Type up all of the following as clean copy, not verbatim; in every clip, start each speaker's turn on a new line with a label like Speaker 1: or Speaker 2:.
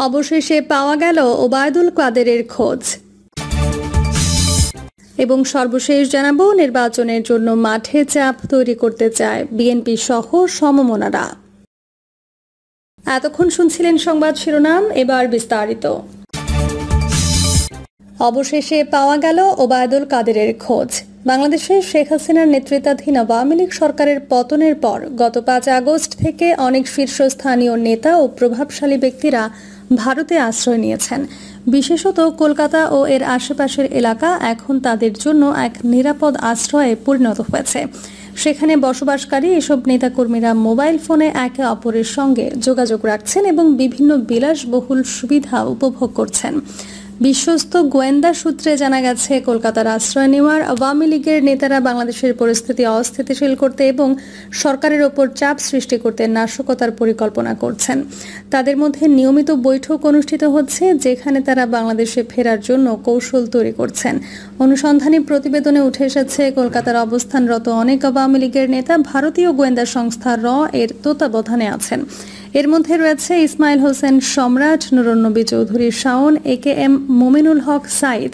Speaker 1: অবশেষে পাওয়া গেল ওবায়দুল কাদেরের খোঁজ। এবং সর্বশেষ জানাবো, নির্বাচনের জন্য মাঠে চাপ তৈরি করতে চায় বিএনপি সহ সমমনারা। এতক্ষণ শুনছিলেন সংবাদ শিরোনাম, এবার বিস্তারিত। অবশেষে পাওয়া গেল ওবায়দুল কাদেরের খোঁজ। বাংলাদেশে শেখ হাসিনার নেতৃত্বাধীন আওয়ামী লীগ সরকারের পতনের পর গত 5 আগস্ট থেকে অনেক শীর্ষস্থানীয় নেতা ও প্রভাবশালী ব্যক্তিরা ভারতে আশ্রয় নিয়েছেন। বিশেষত কলকাতা ও এর আশেপাশের এলাকা এখন তাদের জন্য এক নিরাপদ আশ্রয়ে পরিণত হয়েছে। সেখানে বসবাসকারী এসব নেতাকর্মীরা মোবাইল ফোনে একে অপরের সঙ্গে যোগাযোগ রাখছেন এবং বিভিন্ন বিলাসবহুল সুবিধা উপভোগ করছেন। বিশ্বস্ত গোয়েন্দা সূত্রে জানা গেছে, কলকাতার আশ্রয় নেওয়ার আওয়ামী লীগের নেতারা বাংলাদেশের পরিস্থিতি অস্থিতিশীল করতে এবং সরকারের ওপর চাপ সৃষ্টি করতে নাশকতার পরিকল্পনা করছেন। তাদের মধ্যে নিয়মিত বৈঠক অনুষ্ঠিত হচ্ছে, যেখানে তারা বাংলাদেশে ফেরার জন্য কৌশল তৈরি করছেন। অনুসন্ধানী প্রতিবেদনে উঠে এসেছে, কলকাতার অবস্থানরত অনেক আওয়ামী লীগের নেতা ভারতীয় গোয়েন্দা সংস্থা এর তত্ত্বাবধানে আছেন। এর মধ্যে রয়েছে ইসমাইল হোসেন সম্রাট, নুরুন্নবী চৌধুরী শাওন, AKM মোমিনুল হক সাইদ,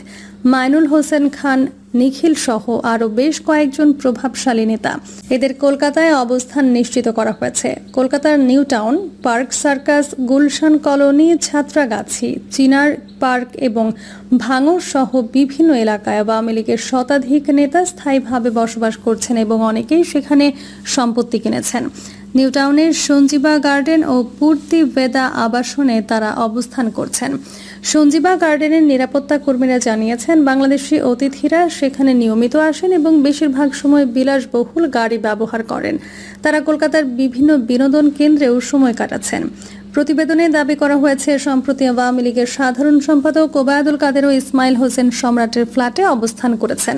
Speaker 1: মাইনুল হোসেন খান নিখিল সহ আরও বেশ কয়েকজন প্রভাবশালী নেতা। এদের কলকাতায় অবস্থান নিশ্চিত করা হয়েছে। কলকাতার নিউ টাউন, পার্ক সার্কাস, গুলশান কলোনি, ছাত্রাগাছি, চিনার পার্ক এবং ভাঙর সহ বিভিন্ন এলাকায় আওয়ামী লীগের শতাধিক নেতা স্থায়ীভাবে বসবাস করছেন এবং অনেকেই সেখানে সম্পত্তি কিনেছেন। নিউ টাউনের সঞ্জীবা গার্ডেন ও পূর্তি বেদা আবাসনে তারা অবস্থান করছেন। সঞ্জীবা গার্ডেনের নিরাপত্তা কর্মীরা জানিয়েছেন, বাংলাদেশি অতিথিরা সেখানে নিয়মিত আসেন এবং বেশিরভাগ সময় বিলাসবহুল গাড়ি ব্যবহার করেন। তারা কলকাতার বিভিন্ন বিনোদন কেন্দ্রেও সময় কাটাচ্ছেন। প্রতিবেদনে দাবি করা হয়েছে, সম্প্রতি আওয়ামী লীগের সাধারণ সম্পাদক ওবায়দুল কাদের ও ইসমাইল হোসেন সম্রাটের ফ্ল্যাটে অবস্থান করেছেন।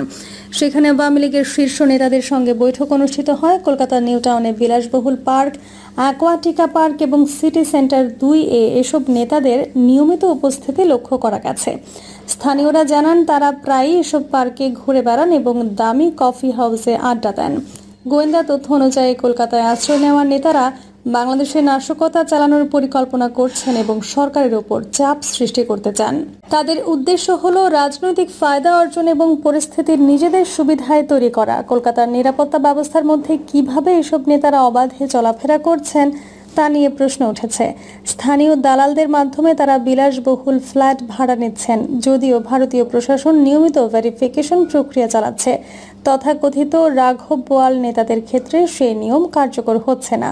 Speaker 1: সেখানে আওয়ামী লীগের শীর্ষ নেতাদের সঙ্গে বৈঠক অনুষ্ঠিত হয়। কলকাতার নিউ টাউনে বিলাসবহুল পার্ক, অ্যাকোয়াটিকা পার্ক এবং সিটি সেন্টার 2A এসব নেতাদের নিয়মিত উপস্থিতি লক্ষ্য করা গেছে। স্থানীয়রা জানান, তারা প্রায়ই এসব পার্কে ঘুরে বেড়ান এবং দামি কফি হাউসে আড্ডা দেন। গোয়েন্দা তথ্য অনুযায়ী, কলকাতায় আশ্রয় নেওয়া নেতারা বাংলাদেশে নাশকতা চালানোর পরিকল্পনা করছেন এবং সরকারের ওপর চাপ সৃষ্টি করতে চান। তাদের উদ্দেশ্য হল রাজনৈতিক ফায়দা অর্জন এবং পরিস্থিতির নিজেদের সুবিধায় তৈরি করা। কলকাতার নিরাপত্তা ব্যবস্থার মধ্যে কিভাবে এসব নেতারা অবাধে চলাফেরা করছেন তা নিয়ে প্রশ্ন উঠেছে। স্থানীয় দালালদের মাধ্যমে তারা বিলাসবহুল ফ্ল্যাট ভাড়া নিচ্ছেন, যদিও ভারতীয় প্রশাসন নিয়মিত ভেরিফিকেশন প্রক্রিয়া চালাচ্ছে। তথাকথিত রাঘব বোয়াল নেতাদের ক্ষেত্রে সেই নিয়ম কার্যকর হচ্ছে না।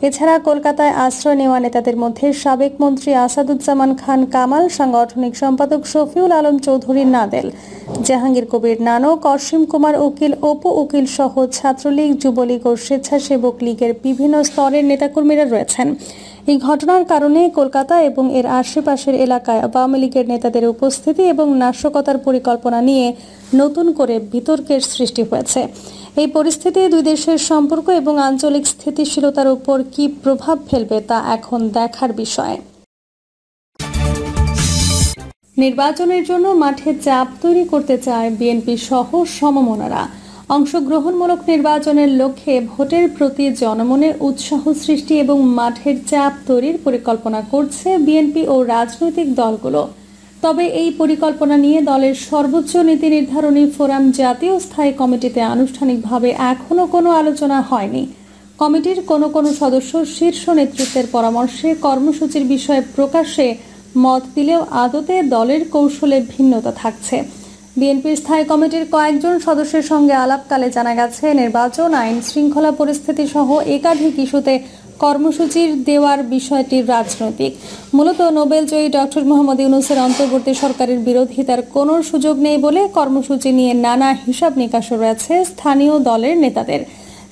Speaker 1: এছাড়া কলকাতায় আশ্রয় নেওয়া নেতাদের মধ্যে সাবেক মন্ত্রী আসাদুজ্জামান খান কামাল, সাংগঠনিক সম্পাদক শফিউল আলম চৌধুরী নাদেল, জাহাঙ্গীর কবির নানক, অসীম কুমার উকিল, অপু উকিল সহ ছাত্রলীগ, যুবলীগ ও স্বেচ্ছাসেবক লীগের বিভিন্ন স্তরের নেতাকর্মীরা রয়েছেন। এই ঘটনার কারণে কলকাতা এবং এর আশেপাশের এলাকায় আওয়ামী লীগের নেতাদের উপস্থিতি এবং নাশকতার পরিকল্পনা নিয়ে নতুন করে বিতর্কের সৃষ্টি হয়েছে। এই পরিস্থিতি দুই দেশের সম্পর্ক এবং আঞ্চলিক স্থিতিশীলতার উপর কী প্রভাব ফেলবে তা এখন দেখার বিষয়। নির্বাচনের জন্য মাঠে চাপ তৈরি করতে চায় বিএনপি সহ সমমনারা। অংশগ্রহণমূলক নির্বাচনের লক্ষ্যে ভোটের প্রতি জনমনে উৎসাহ সৃষ্টি এবং মাঠের চাপ তৈরির পরিকল্পনা করছে বিএনপি ও রাজনৈতিক দলগুলো। তবে এই পরিকল্পনা নিয়ে দলের সর্বোচ্চ নীতি নির্ধারণী ফোরাম জাতীয় স্থায়ী কমিটিতে আনুষ্ঠানিকভাবে এখনও কোনো আলোচনা হয়নি। কমিটির কোনো সদস্য শীর্ষ নেতৃত্বের পরামর্শে কর্মসূচির বিষয়ে প্রকাশ্যে মত দিলেও আদতে দলের কৌশলে ভিন্নতা থাকছে। বিএনপির স্থায়ী কমিটির কয়েকজন সদস্যের সঙ্গে আলাপকালে জানা গেছে, নির্বাচন, আইন শৃঙ্খলা পরিস্থিতি সহ একাধিক ইস্যুতে কর্মসূচির দেওয়ার বিষয়টি রাজনৈতিক। মূলত নোবেলজয়ী ডক্টর মোহাম্মদ ইউনূসের অন্তর্বর্তী সরকারের বিরোধিতার কোনো সুযোগ নেই বলে কর্মসূচি নিয়ে নানা হিসাব নিকাশ রয়েছে স্থানীয় দলের নেতাদের।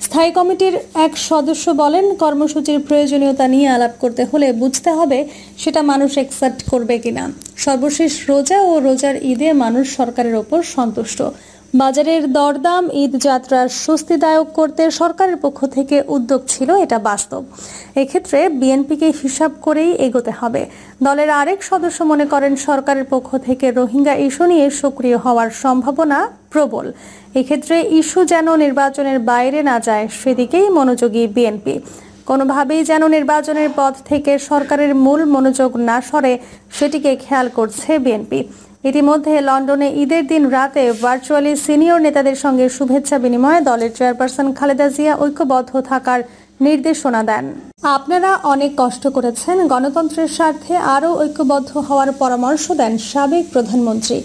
Speaker 1: স্থায়ী কমিটির এক সদস্য বলেন, কর্মসূচির প্রয়োজনীয়তা নিয়ে আলাপ করতে হলে বুঝতে হবে সেটা মানুষ অ্যাকসেপ্ট করবে কিনা। সর্বশেষ রোজা ও রোজার ঈদে মানুষ সরকারের ওপর সন্তুষ্ট। বাজারের দরদাম ঈদ যাত্রার স্বস্তিদায়ক করতে সরকারের পক্ষ থেকে উদ্যোগ ছিল, এটা বাস্তব। এক্ষেত্রে বিএনপিকে হিসাব করেই এগোতে হবে। দলের আরেক সদস্য মনে করেন, সরকারের পক্ষ থেকে রোহিঙ্গা ইস্যু নিয়ে সক্রিয় হওয়ার সম্ভাবনা প্রবল। এক্ষেত্রে ইস্যু যেন নির্বাচনের বাইরে না যায় সেদিকেই মনোযোগী বিএনপি। কোনোভাবেই যেন নির্বাচনের পথ থেকে সরকারের মূল মনোযোগ না সরে সেটিকে খেয়াল করছে বিএনপি। ইতিমধ্যে লন্ডনে ঈদের দিন রাতে ভার্চুয়ালি সিনিয়র নেতাদের সঙ্গে শুভেচ্ছা বিনিময়ে দলের চেয়ারপারসন খালেদা জিয়া ঐক্যবদ্ধ থাকার নির্দেশনা দেন। আপনারা অনেক কষ্ট করেছেন, গণতন্ত্রের স্বার্থে আরও ঐক্যবদ্ধ হওয়ার পরামর্শ দেন সাবেক প্রধানমন্ত্রী।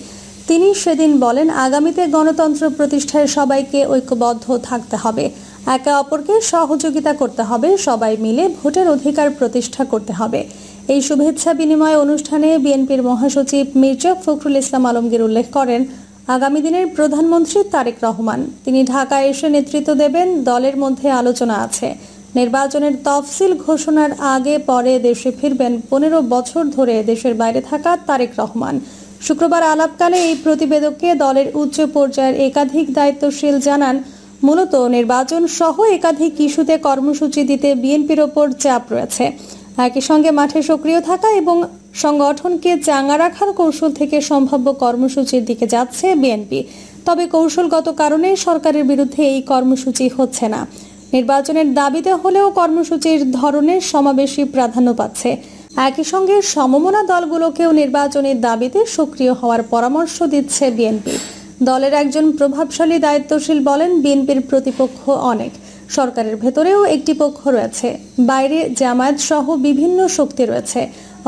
Speaker 1: তিনি সেদিন বলেন, আগামীতে গণতন্ত্র প্রতিষ্ঠায় সবাইকে ঐক্যবদ্ধ থাকতে হবে, একে অপরকে সহযোগিতা করতে হবে, সবাই মিলে ভোটের অধিকার প্রতিষ্ঠা করতে হবে। এই শুভেচ্ছা বিনিময় অনুষ্ঠানে বিএনপির মহাসচিব মির্জা ফখরুল ইসলাম আলমগীর উল্লেখ করেন, আগামী দিনের প্রধানমন্ত্রী তারেক রহমান। তিনি ঢাকায় এসে নেতৃত্ব দেবেন। দলের মধ্যে আলোচনা আছে, নির্বাচনের তফসিল ঘোষণার আগে পরে দেশে ফিরবেন 15 বছর ধরে দেশের বাইরে থাকা তারেক রহমান। শুক্রবার আলাপকালে এই প্রতিবেদককে দলের উচ্চ পর্যায়ের একাধিক দায়িত্বশীল জানান, মূলত নির্বাচন সহ একাধিক ইস্যুতে কর্মসূচি দিতে বিএনপির ওপর চাপ রয়েছে। একই সঙ্গে মাঠে সক্রিয় থাকা এবং সংগঠনকে চাঙ্গা রাখার কৌশল থেকে সম্ভাব্য কর্মসূচির দিকে যাচ্ছে বিএনপি। তবে কৌশলগত কারণে সরকারের বিরুদ্ধে এই কর্মসূচি হচ্ছে না। নির্বাচনের দাবিতে হলেও কর্মসূচির ধরনের সমাবেশী প্রাধান্য পাচ্ছে। একই সঙ্গে সমমনা দলগুলোকেও নির্বাচনের দাবিতে সক্রিয় হওয়ার পরামর্শ দিচ্ছে বিএনপি। দলের একজন প্রভাবশালী দায়িত্বশীল বলেন, বিএনপির প্রতিপক্ষ অনেক, সরকারের ভেতরেও একটি পক্ষ রয়েছে, বাইরে জামায়াত সহ বিভিন্ন শক্তি রয়েছে,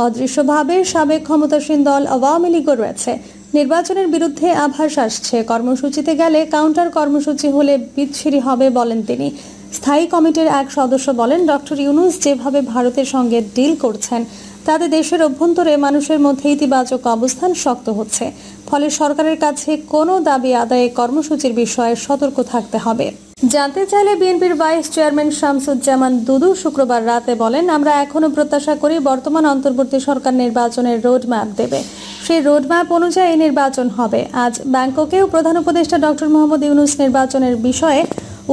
Speaker 1: অদৃশ্যভাবে সাবেক ক্ষমতাসীন দল আওয়ামী লীগও রয়েছে। নির্বাচনের বিরুদ্ধে আভাস আসছে, কর্মসূচিতে গেলে কাউন্টার কর্মসূচি হলে বিচ্ছিরি হবে বলেন তিনি। স্থায়ী কমিটির এক সদস্য বলেন, ডক্টর ইউনূস যেভাবে ভারতের সঙ্গে ডিল করছেন তাতে দেশের অভ্যন্তরে মানুষের মধ্যে ইতিবাচক অবস্থান শক্ত হচ্ছে, ফলে সরকারের কাছে কোনো দাবি আদায়ে কর্মসূচির বিষয়ে সতর্ক থাকতে হবে। জানতে চাইলে বিএনপির ভাইস চেয়ারম্যান শামসুজ্জামান দুদু শুক্রবার রাতে বলেন, আমরা এখনো প্রত্যাশা করি বর্তমান অন্তর্বর্তী সরকার নির্বাচনের রোডম্যাপ দেবে, সেই রোডম্যাপ অনুযায়ী নির্বাচন হবে। আজ ব্যাংককেও প্রধান উপদেষ্টা ডক্টর মোহাম্মদ ইউনূস নির্বাচনের বিষয়ে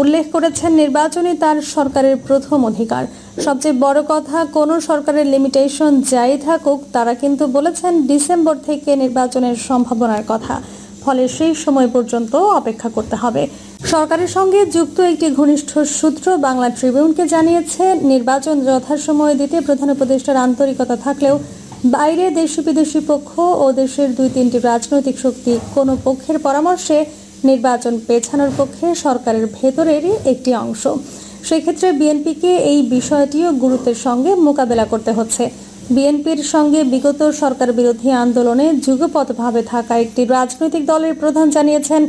Speaker 1: উল্লেখ করেছেন, নির্বাচনই তার সরকারের প্রথম অধিকার। সবচেয়ে বড় কথা, কোনো সরকারের লিমিটেশন যাই থাকুক, তারা কিন্তু বলেছেন ডিসেম্বর থেকে নির্বাচনের সম্ভাবনার কথা, ফলে সেই সময় পর্যন্ত অপেক্ষা করতে হবে। সরকারের সঙ্গে যুক্ত একটি ঘনিষ্ঠ সূত্র বাংলা ট্রিবিউনকে জানিয়েছে, নির্বাচন যথাসময়ে দিতে প্রধান উপদেষ্টার আন্তরিকতা থাকলেও বাইরে দেশি বিদেশি পক্ষ ও দেশের 2-3টি রাজনৈতিক শক্তি কোনো পক্ষের পরামর্শে নির্বাচন পেছানোর পক্ষে সরকারের ভেতরেরই একটি অংশ। সেক্ষেত্রে বিএনপিকে এই বিষয়টিও গুরুত্বের সঙ্গে মোকাবেলা করতে হচ্ছে। বিএনপির সঙ্গে বিগত সরকার বিরোধী আন্দোলনে যুগপৎভাবে থাকা একটি রাজনৈতিক দলের প্রধান জানিয়েছেন,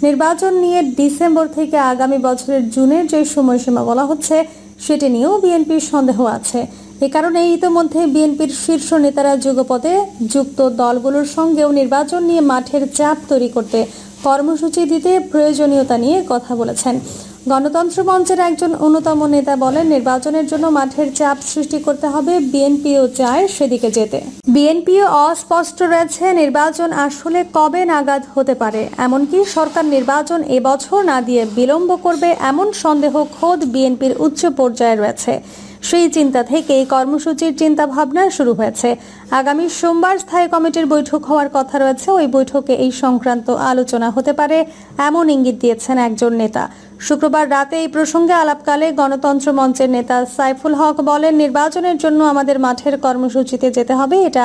Speaker 1: নির্বাচন নিয়ে ডিসেম্বর থেকে আগামী বছরের জুনের যে সময়সীমা বলা হচ্ছে সেটি নিয়েও বিএনপির সন্দেহ আছে। এ কারণে ইতিমধ্যে বিএনপির শীর্ষ নেতারা যুগপথে যুক্ত দলগুলোর সঙ্গেও নির্বাচন নিয়ে মাঠের চাপ তৈরি করতে কর্মসূচি দিতে প্রয়োজনীয়তা নিয়ে কথা বলেছেন। গণতন্ত্র মঞ্চের একজন অন্যতম নেতা বলেন, নির্বাচনের জন্য মাঠের চাপ সৃষ্টি করতে হবে, বিএনপিও চায় সেদিকে যেতে। বিএনপিও অস্পষ্ট রয়েছে, নির্বাচন আসলে কবে নাগাদ হতে পারে, এমনকি সরকার নির্বাচন এবছর না দিয়ে বিলম্ব করবে এমন সন্দেহ খোদ বিএনপির উচ্চ পর্যায়ে রয়েছে। সেই চিন্তা থেকে এই কর্মসূচির চিন্তা ভাবনা শুরু হয়েছে। আগামী সোমবার স্থায়ী কমিটির বৈঠক হওয়ার কথা রয়েছে। ওই বৈঠকে এই সংক্রান্ত আলোচনা হতে পারে এমন ইঙ্গিত দিয়েছেন একজন নেতা। শুক্রবার রাতে এই প্রসঙ্গে আলাপকালে গণতন্ত্র মঞ্চের নেতা সাইফুল হক বলেন, নির্বাচনের জন্য আমাদের মাঠের কর্মসূচিতে যেতে হবে, এটা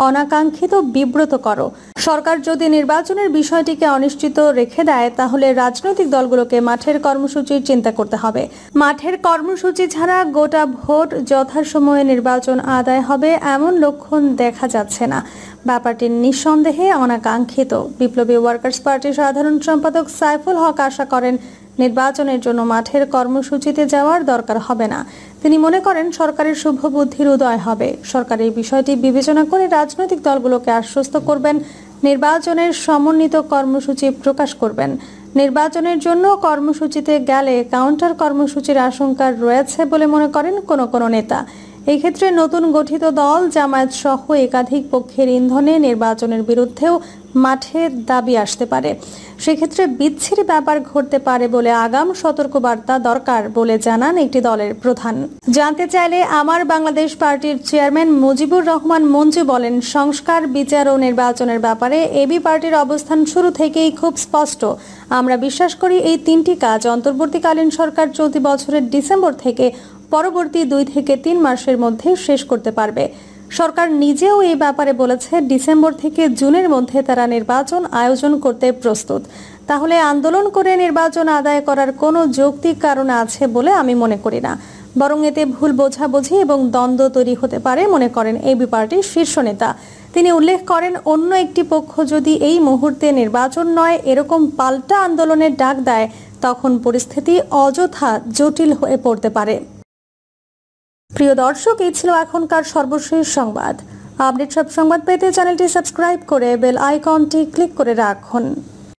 Speaker 1: অনাকাঙ্ক্ষিত বিব্রতকর। সরকার যদি নির্বাচনের বিষয়টিকে অনিশ্চিত রেখে দেয় তাহলে রাজনৈতিক দলগুলোকে মাঠের কর্মসূচির চিন্তা করতে হবে। মাঠের কর্মসূচি ছাড়া গোটা ভোট যথাসময়ে নির্বাচন আদায় হবে এমন লক্ষণ দেখা যাচ্ছে না। ব্যাপারটি নিঃসন্দেহে অনাকাঙ্ক্ষিত। বিপ্লবী ওয়ার্কার্স পার্টির সাধারণ সম্পাদক সাইফুল হক আশা করেন, নির্বাচনের জন্য মাঠের কর্মসূচিতে যাওয়ার দরকার হবে না। তিনি মনে করেন সরকারের শুভ বুদ্ধির উদয় হবে। সরকার এই বিষয়টি বিবেচনা করে রাজনৈতিক দলগুলোকে আশ্বস্ত করবেন, নির্বাচনের সমন্বিত কর্মসূচি প্রকাশ করবেন। নির্বাচনের জন্য কর্মসূচিতে গেলে কাউন্টার কর্মসূচির আশঙ্কা রয়েছে বলে মনে করেন কোনো নেতা। এই ক্ষেত্রে নতুন গঠিত দল জামায়াত সহ একাধিক পক্ষের ইন্ধনে নির্বাচনের বিরুদ্ধেও মাঠে দাবি আসতে পারে। সেক্ষেত্রে বিচ্ছিরি ব্যাপার ঘটতে পারে বলে আগাম সতর্কবার্তা দরকার বলে জানান একটি দলের প্রধান। জানতে চাইলে আমার বাংলাদেশ পার্টির চেয়ারম্যান মুজিবুর রহমান মঞ্জু বলেন, সংস্কার, বিচার ও নির্বাচনের ব্যাপারে এবি পার্টির অবস্থান শুরু থেকেই খুব স্পষ্ট। আমরা বিশ্বাস করি এই তিনটি কাজ অন্তর্বর্তীকালীন সরকার চলতি বছরের ডিসেম্বর থেকে পরবর্তী 2 থেকে 3 মাসের মধ্যে শেষ করতে পারবে। সরকার নিজেও এই ব্যাপারে বলেছে ডিসেম্বর থেকে জুনের মধ্যে তারা নির্বাচন আয়োজন করতে প্রস্তুত। তাহলে আন্দোলন করে নির্বাচন আদায় করার কোনো যৌক্তিক কারণ আছে বলে আমি মনে করি না, বরং এতে ভুল বোঝাবুঝি এবং দ্বন্দ্ব তৈরি হতে পারে মনে করেন এবি পার্টির শীর্ষ নেতা। তিনি উল্লেখ করেন, অন্য একটি পক্ষ যদি এই মুহূর্তে নির্বাচন নয় এরকম পাল্টা আন্দোলনের ডাক দেয় তখন পরিস্থিতি অযথা জটিল হয়ে পড়তে পারে। প্রিয় দর্শক, এই ছিল এখনকার সর্বশেষ সংবাদ। আপডেট সব সংবাদ পেতে চ্যানেলটি সাবস্ক্রাইব করে বেল আইকনটি ক্লিক করে রাখুন।